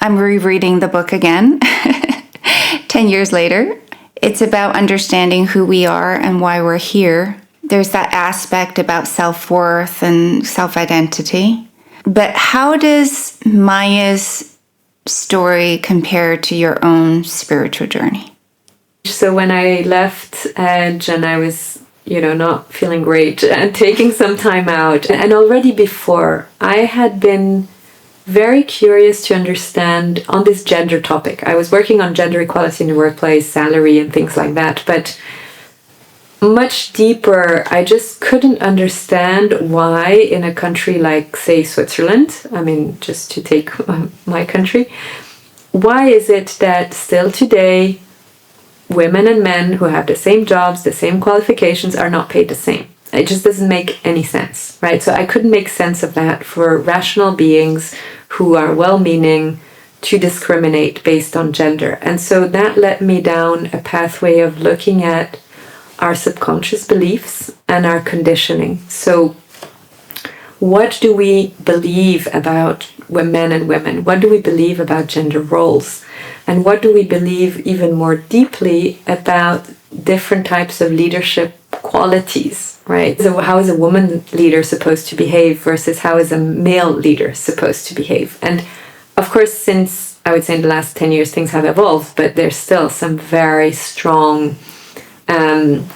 I'm rereading the book again 10 years later. It's about understanding who we are and why we're here. There's that aspect about self-worth and self-identity. But how does Maya's story compare to your own spiritual journey? So when I left Edge and I was, not feeling great and taking some time out, and already before, I had been very curious to understand on this gender topic. I was working on gender equality in the workplace, salary and things like that, but much deeper, I just couldn't understand why in a country like, say, Switzerland, just to take my country, why is it that still today women and men who have the same jobs, the same qualifications are not paid the same? It just doesn't make any sense, right? So I couldn't make sense of that for rational beings who are well-meaning to discriminate based on gender. And so that led me down a pathway of looking at our subconscious beliefs and our conditioning. So what do we believe about men and women? What do we believe about gender roles? And what do we believe even more deeply about different types of leadership qualities, right? So how is a woman leader supposed to behave versus how is a male leader supposed to behave? And of course, since I would say in the last 10 years, things have evolved, but there's still some very strong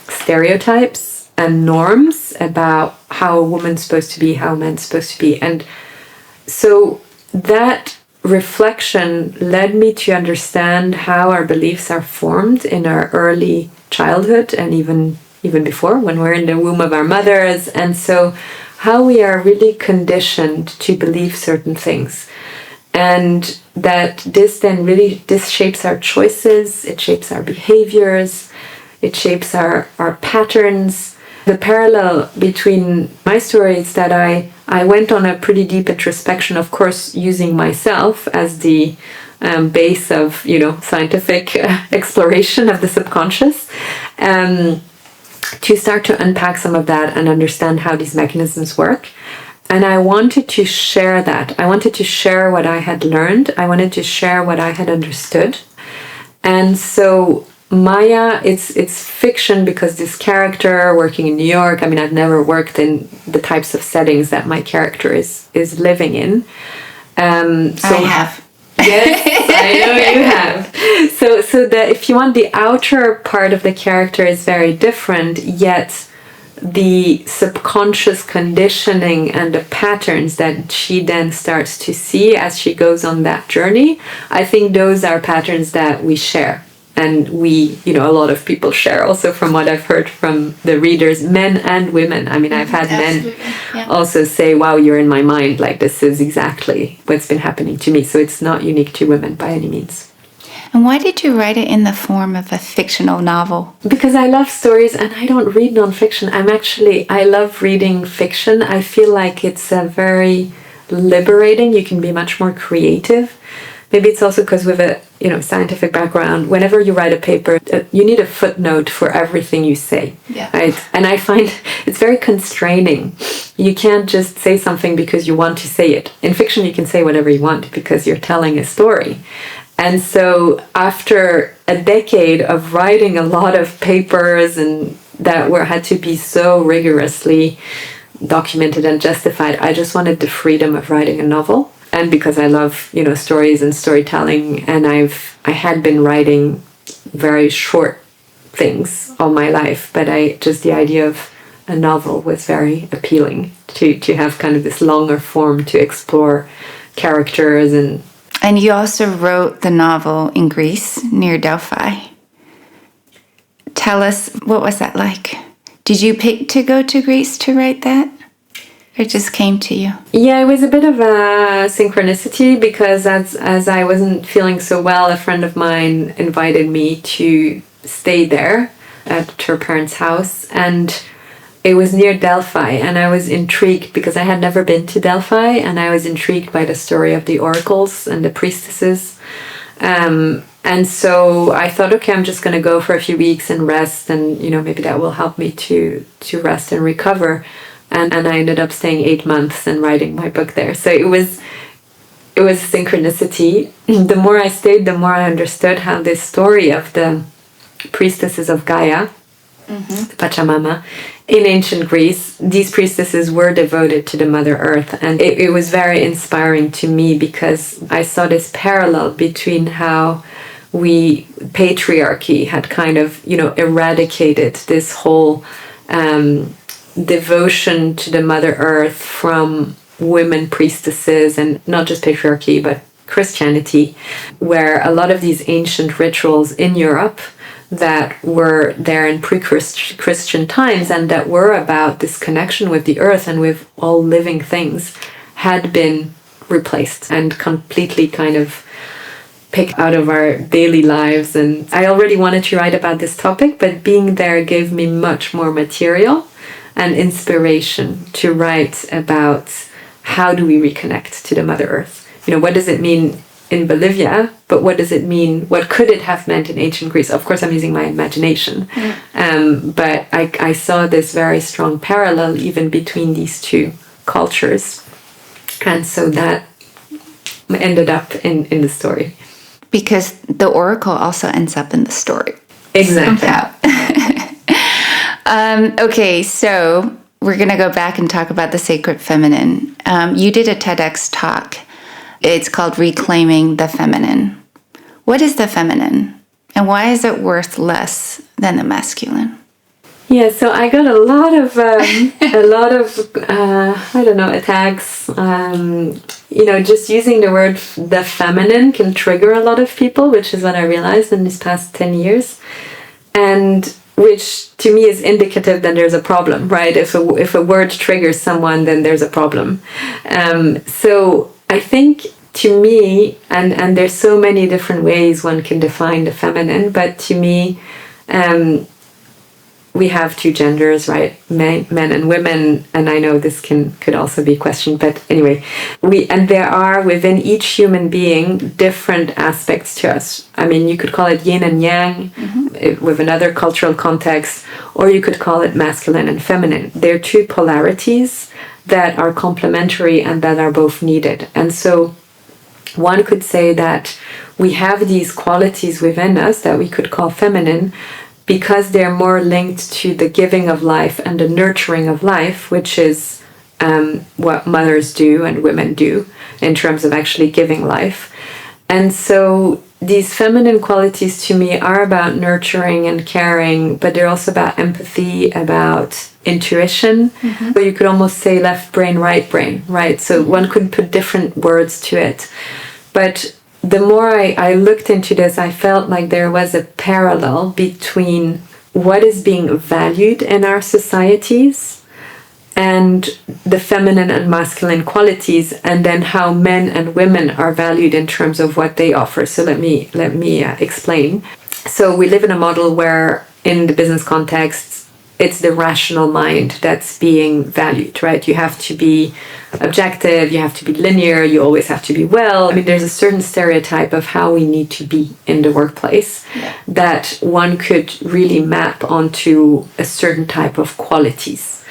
stereotypes and norms about how a woman's supposed to be, how a man's supposed to be. And so that reflection led me to understand how our beliefs are formed in our early childhood and even before, when we're in the womb of our mothers. And so how we are really conditioned to believe certain things. And that this shapes our choices, it shapes our behaviors, it shapes our patterns. The parallel between my story is that I went on a pretty deep introspection, of course, using myself as the base of, scientific exploration of the subconscious, to start to unpack some of that and understand how these mechanisms work. And I wanted to share that. I wanted to share what I had learned. I wanted to share what I had understood. And so Maya, it's fiction because this character working in New York, I've never worked in the types of settings that my character is living in. I have. Yes, I know you have. So that if you want, the outer part of the character is very different, yet the subconscious conditioning and the patterns that she then starts to see as she goes on that journey, I think those are patterns that we share. And we, a lot of people share also from what I've heard from the readers, men and women. I've had men also say, wow, you're in my mind. Like, this is exactly what's been happening to me. So it's not unique to women by any means. And why did you write it in the form of a fictional novel? Because I love stories and I don't read nonfiction. I love reading fiction. I feel like it's a very liberating. You can be much more creative. Maybe it's also because with a scientific background, whenever you write a paper, you need a footnote for everything you say. Yeah. Right? And I find it's very constraining. You can't just say something because you want to say it. In fiction, you can say whatever you want because you're telling a story. And so after a decade of writing a lot of papers and that had to be so rigorously documented and justified, I just wanted the freedom of writing a novel. And because I love, stories and storytelling, and I had been writing very short things all my life, but the idea of a novel was very appealing to have kind of this longer form to explore characters. And you also wrote the novel in Greece, near Delphi. Tell us, what was that like? Did you pick to go to Greece to write that? It just came to you? Yeah, it was a bit of a synchronicity because as I wasn't feeling so well, a friend of mine invited me to stay there at her parents' house. And it was near Delphi. And I was intrigued because I had never been to Delphi. And I was intrigued by the story of the oracles and the priestesses. And so I thought, okay, I'm just going to go for a few weeks and rest. And, maybe that will help me to rest and recover. And I ended up staying 8 months and writing my book there. So it it was synchronicity. The more I stayed, the more I understood how this story of the priestesses of Gaia, the Pachamama, in ancient Greece, these priestesses were devoted to the Mother Earth. And it was very inspiring to me because I saw this parallel between how patriarchy had kind of, eradicated this whole devotion to the Mother Earth from women priestesses, and not just patriarchy, but Christianity, where a lot of these ancient rituals in Europe that were there in pre-Christian times and that were about this connection with the earth and with all living things had been replaced and completely kind of picked out of our daily lives. And I already wanted to write about this topic, but being there gave me much more material and inspiration to write about how do we reconnect to the Mother Earth. What does it mean in Bolivia, but what does it mean? What could it have meant in ancient Greece? Of course, I'm using my imagination, but I saw this very strong parallel even between these two cultures, and so that ended up in the story. Because the oracle also ends up in the story. Exactly. Okay, so we're going to go back and talk about the sacred feminine. You did a TEDx talk. It's called Reclaiming the Feminine. What is the feminine? And why is it worth less than the masculine? Yeah, so I got a lot of attacks. Just using the word the feminine can trigger a lot of people, which is what I realized in these past 10 years. And which to me is indicative that there's a problem, right? If a word triggers someone, then there's a problem. So I think to me, and there's so many different ways one can define the feminine, but to me, we have two genders, right? Men and women, and I know this could also be questioned, but anyway, there are within each human being different aspects to us. I mean, you could call it yin and yang with another cultural context, or you could call it masculine and feminine. They're two polarities that are complementary and that are both needed. And so one could say that we have these qualities within us that we could call feminine because they're more linked to the giving of life and the nurturing of life, which is what mothers do and women do in terms of actually giving life. And so these feminine qualities to me are about nurturing and caring, but they're also about empathy, about intuition. So you could almost say left brain, right? So one could put different words to it. But the more I looked into this, I felt like there was a parallel between what is being valued in our societies and the feminine and masculine qualities, and then how men and women are valued in terms of what they offer. So let me explain. So we live in a model where in the business context, it's the rational mind that's being valued, right? You have to be objective, you have to be linear, you always have to be well. I mean, there's a certain stereotype of how we need to be in the workplace that one could really map onto a certain type of qualities.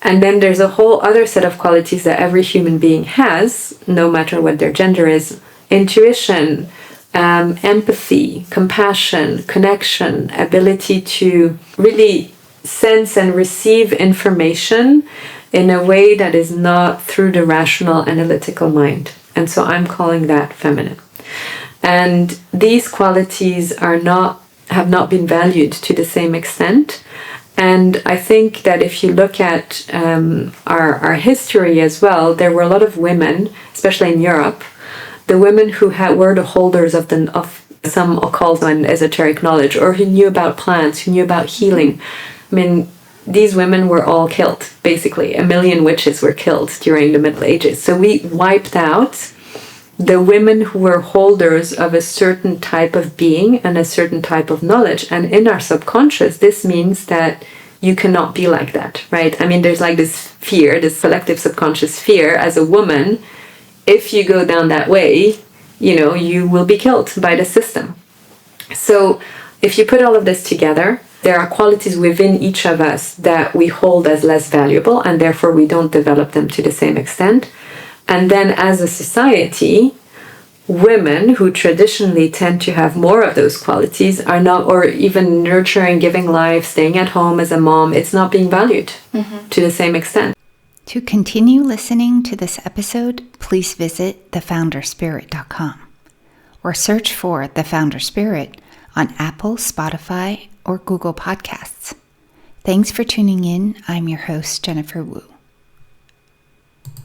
And then there's a whole other set of qualities that every human being has, no matter what their gender is: intuition, empathy, compassion, connection, ability to really sense and receive information in a way that is not through the rational analytical mind. And so I'm calling that feminine. And these qualities have not been valued to the same extent. And I think that if you look at our history as well, there were a lot of women, especially in Europe, the women who were the holders of some occult and esoteric knowledge, or who knew about plants, who knew about healing. I mean, these women were all killed, basically. 1 million witches were killed during the Middle Ages. So we wiped out the women who were holders of a certain type of being and a certain type of knowledge. And in our subconscious, this means that you cannot be like that, right? I mean, there's like this fear, this collective subconscious fear as a woman. If you go down that way, you will be killed by the system. So if you put all of this together, there are qualities within each of us that we hold as less valuable, and therefore we don't develop them to the same extent. And then as a society, women who traditionally tend to have more of those qualities are not, or even nurturing, giving life, staying at home as a mom, it's not being valued to the same extent. To continue listening to this episode, please visit thefounderspirit.com or search for The Founder Spirit on Apple, Spotify, or Google Podcasts. Thanks for tuning in. I'm your host, Jennifer Wu.